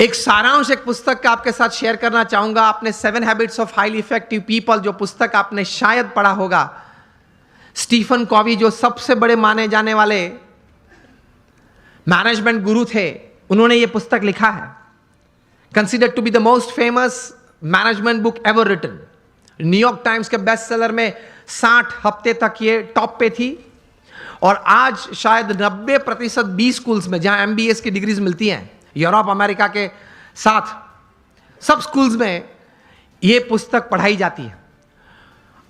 एक सारांश एक पुस्तक का आपके साथ शेयर करना चाहूंगा। आपने 7 habits of highly effective people जो पुस्तक आपने शायद पढ़ा होगा, स्टीफन कॉवी जो सबसे बड़े माने जाने वाले मैनेजमेंट गुरु थे, उन्होंने यह पुस्तक लिखा है। Considered to be the most famous management book ever written. New York Times के बेस्ट सेलर में 60 हफ्ते तक ये टॉप पे थी और आज शायद 90% बी स्कूल्स में जहां MBA की डिग्रीज मिलती हैं यूरोप अमेरिका के साथ सब स्कूल्स में ये पुस्तक पढ़ाई जाती है।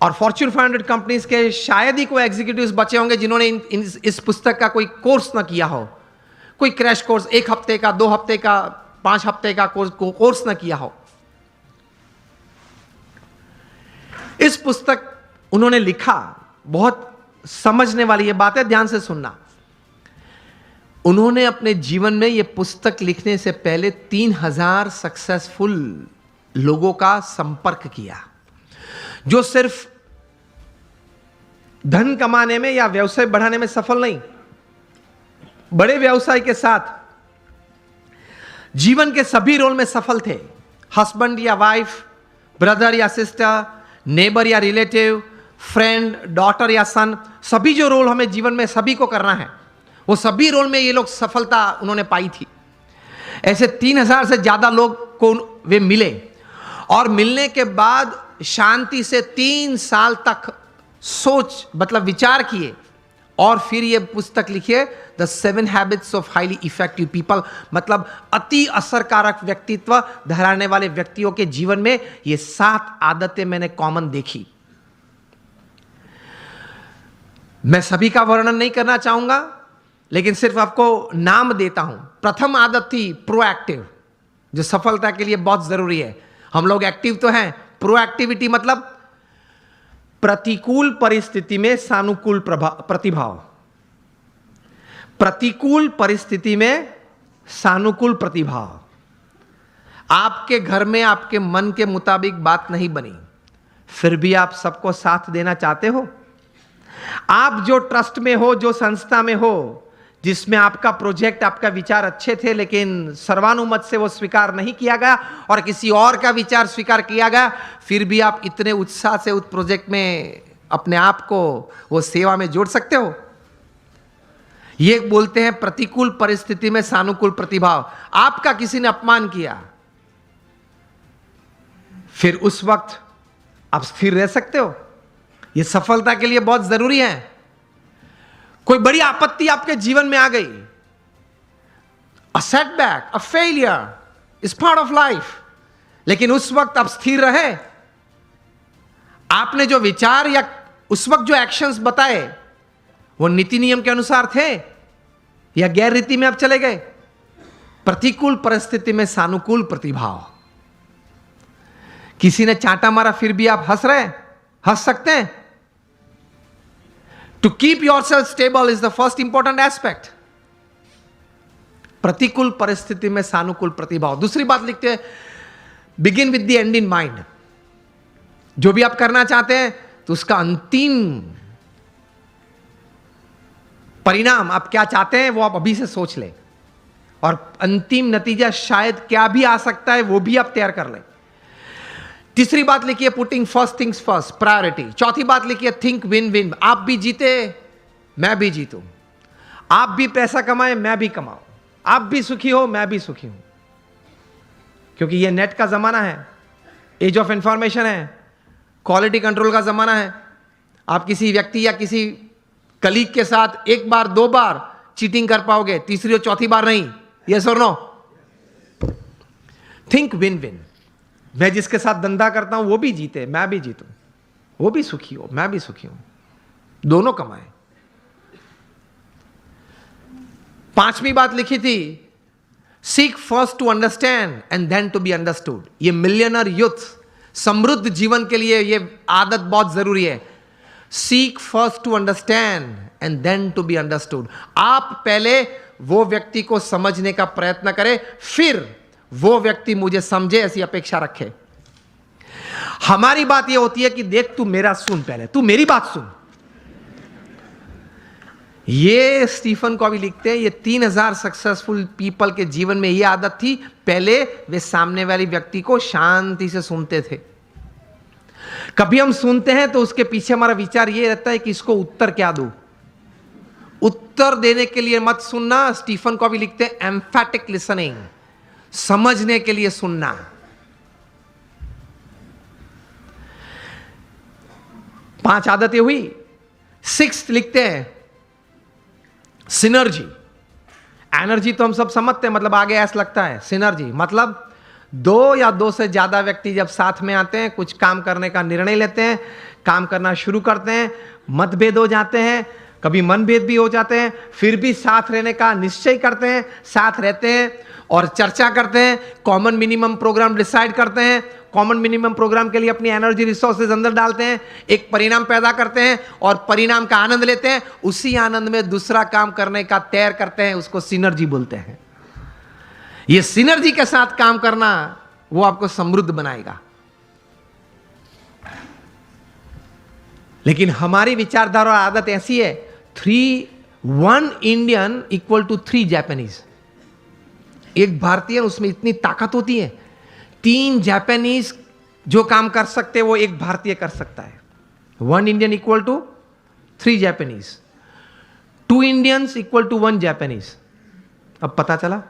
और फॉर्च्यून 500 कंपनीज के शायद ही कोई एग्जीक्यूटिव्स बचे होंगे जिन्होंने इस पुस्तक का कोई कोर्स ना किया हो, कोई क्रैश कोर्स 1 हफ्ते का, 2 हफ्ते का, 5 हफ्ते का कोर्स ना किया हो। इस पुस्तक उन्होंने लिखा, बहुत समझने वाली ये बात है, ध्यान से सुनना। उन्होंने अपने जीवन में यह पुस्तक लिखने से पहले 3000 सक्सेसफुल लोगों का संपर्क किया जो सिर्फ धन कमाने में या व्यवसाय बढ़ाने में सफल नहीं, बड़े व्यवसाय के साथ जीवन के सभी रोल में सफल थे। हस्बैंड या वाइफ, ब्रदर या सिस्टर, नेबर या रिलेटिव, फ्रेंड, डॉटर या सन, सभी जो रोल हमें जीवन में सभी को करना है, वो सभी रोल में ये लोग सफलता उन्होंने पाई थी। ऐसे 3000 से ज्यादा लोग को वे मिले और मिलने के बाद शांति से 3 साल तक सोच मतलब विचार किए और फिर ये पुस्तक लिखिए, the 7 habits of highly effective people. मतलब अति असरकारक व्यक्तित्व धराने वाले व्यक्तियों के जीवन में ये 7 आदतें मैंने कॉमन देखी। मैं सभी का वर्णन नहीं करना चाहूंगा, लेकिन सिर्फ आपको नाम देता हूं। प्रथम आदत थी प्रोएक्टिव, जो सफलता के लिए बहुत जरूरी है। हम लोग एक्टिव तो हैं, प्रोएक्टिविटी मतलब प्रतिकूल परिस्थिति में सानुकूल प्रतिभाव। प्रतिकूल परिस्थिति में सानुकूल प्रतिभाव। आपके घर में आपके मन के मुताबिक बात नहीं बनी, फिर भी आप सबको साथ देना चाहते हो। आप जो ट्रस्ट में हो, जो संस्था में हो, जिसमें आपका प्रोजेक्ट, आपका विचार अच्छे थे, लेकिन सर्वानुमत से वो स्वीकार नहीं किया गया और किसी और का विचार स्वीकार किया गया, फिर भी आप इतने उत्साह से उस प्रोजेक्ट में अपने आप को वो सेवा में जोड़ सकते हो। ये बोलते हैं प्रतिकूल परिस्थिति में सानुकूल प्रतिभाव। आपका किसी ने अपमान किया, फिर उस वक्त आप स्थिर रह सकते हो। ये सफलता के लिए बहुत जरूरी है। कोई बड़ी आपत्ति आपके जीवन में आ गई, a setback, a failure is part of life, लेकिन उस वक्त आप स्थिर रहे। आपने जो विचार या उस वक्त जो एक्शंस बताए वो नीति नियम के अनुसार थे या गैर रीति में आप चले गए। प्रतिकूल परिस्थिति में सानुकूल प्रतिभाव। किसी ने चांटा मारा, फिर भी आप हंस सकते हैं। To keep yourself stable is the first important aspect. प्रतिकूल परिस्थिति में सानुकूल प्रतिभाव। दूसरी बात लिखते हैं, begin with the end in mind. जो भी आप करना चाहते हैं तो उसका अंतिम परिणाम आप क्या चाहते हैं वो आप अभी से सोच लें, और अंतिम नतीजा शायद क्या भी आ सकता है वो भी आप तैयार कर लें। तीसरी बात लिखिए, putting first things first, priority. चौथी बात लिखिए, थिंक विन विन। आप भी जीते, मैं भी जीतूं। आप भी पैसा कमाए, मैं भी कमाऊं। आप भी सुखी हो, मैं भी सुखी हूं। क्योंकि ये नेट का जमाना है, एज ऑफ इंफॉर्मेशन है, क्वालिटी कंट्रोल का जमाना है। आप किसी व्यक्ति या किसी कलीग के साथ 1 बार 2 बार चीटिंग कर पाओगे, तीसरी और चौथी बार नहीं। यस और नो? Think win win. मैं जिसके साथ धंधा करता हूं वो भी जीते, मैं भी जीतूं। वो भी सुखी हो, मैं भी सुखी हूं, दोनों कमाएं। 5वीं बात लिखी थी, seek first to understand and then to be understood. ये मिलियनर यूथ समृद्ध जीवन के लिए ये आदत बहुत जरूरी है। Seek first to understand and then to be understood. आप पहले वो व्यक्ति को समझने का प्रयत्न करें, फिर वो व्यक्ति मुझे समझे, ऐसी अपेक्षा रखे। हमारी बात ये होती है कि देख तू मेरा सुन, पहले तू मेरी बात सुन। ये स्टीफन कॉवी लिखते हैं, ये 3000 सक्सेसफुल पीपल के जीवन में ये आदत थी, पहले वे सामने वाली व्यक्ति को शांति से सुनते थे। कभी हम सुनते हैं तो उसके पीछे हमारा विचार ये रहता है कि इसको उत्तर क्या दूं। उत्तर देने के लिए मत सुनना, स्टीफन कॉवी लिखते हैं एम्फैटिक लिसनिंग, समझने के लिए सुनना। पांच आदतें हुई। 6 लिखते हैं सिनर्जी। एनर्जी तो हम सब समझते हैं, मतलब आगे ऐसा लगता है। सिनर्जी मतलब 2 या 2 से ज्यादा व्यक्ति जब साथ में आते हैं, कुछ काम करने का निर्णय लेते हैं, काम करना शुरू करते हैं, मतभेद हो जाते हैं, कभी मनभेद भी हो जाते हैं, फिर भी साथ रहने का निश्चय करते हैं, साथ रहते हैं और चर्चा करते हैं, कॉमन मिनिमम प्रोग्राम डिसाइड करते हैं, कॉमन मिनिमम प्रोग्राम के लिए अपनी एनर्जी रिसोर्सेज अंदर डालते हैं, एक परिणाम पैदा करते हैं और परिणाम का आनंद लेते हैं, उसी आनंद में दूसरा काम करने का तैयार करते हैं, उसको सिनर्जी बोलते हैं। ये सिनर्जी के साथ काम करना वो आपको समृद्ध बनाएगा। लेकिन हमारी विचारधारा और आदत ऐसी है, 1 इंडियन इक्वल टू 3 जापानीज। एक भारतीय, उसमें इतनी ताकत होती है, 3 जापानीज जो काम कर सकते हैं वो एक भारतीय कर सकता है। 1 Indian equal to 3 Japanese, 2 Indians equal to 1 Japanese. अब पता चला,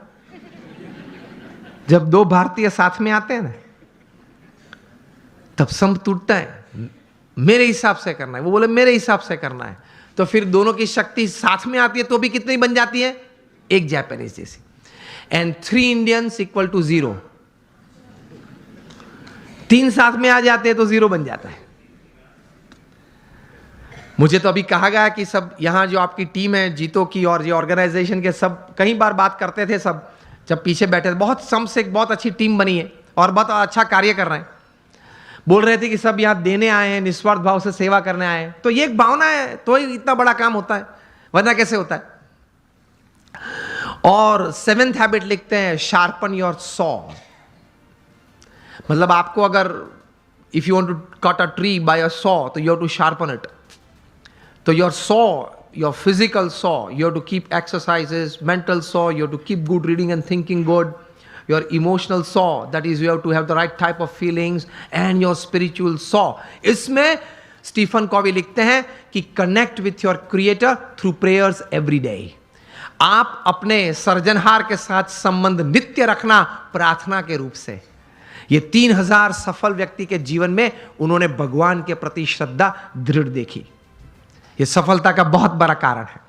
जब 2 भारतीय साथ में आते हैं ना, तब संप टूटता है। मेरे हिसाब से करना है, वो बोले मेरे हिसाब से करना है, तो फिर दोनों की शक्ति साथ में आती है तो भी कितनी बन जाती है, एक जापानीज जैसी। And 3 Indians equal to 0। 3 साथ में आ जाते हैं तो 0 बन जाता है। मुझे तो अभी कहा गया कि सब यहां जो आपकी टीम है जीतो की और ये ऑर्गेनाइजेशन के, सब कई बार बात करते थे, सब जब पीछे बैठे थे, बहुत सम से बहुत अच्छी टीम बनी है और बहुत अच्छा कार्य कर रहे हैं। बोल रहे थे कि सब यहां देने आए हैं, निस्वार्थ भाव से सेवा करने आए हैं, तो ये एक भावना है तो ही इतना बड़ा काम होता है, वरना कैसे होता है। और 7th हैबिट लिखते हैं शार्पन योर सॉ। मतलब आपको अगर if you want to cut a tree by a saw तो you have to sharpen it. तो your saw, your physical saw, you have to keep exercises, mental saw, you have to keep good reading and thinking good. Your emotional saw, that is you have to have the right type of feelings, and your spiritual saw. इसमें Stephen Covey लिखते हैं कि connect with your creator through prayers every day. आप अपने सर्जनहार के साथ संबंध नित्य रखना प्रार्थना के रूप से। ये 3000 सफल व्यक्ति के जीवन में उन्होंने भगवान के प्रति श्रद्धा दृढ़ देखी। ये सफलता का बहुत बड़ा कारण है।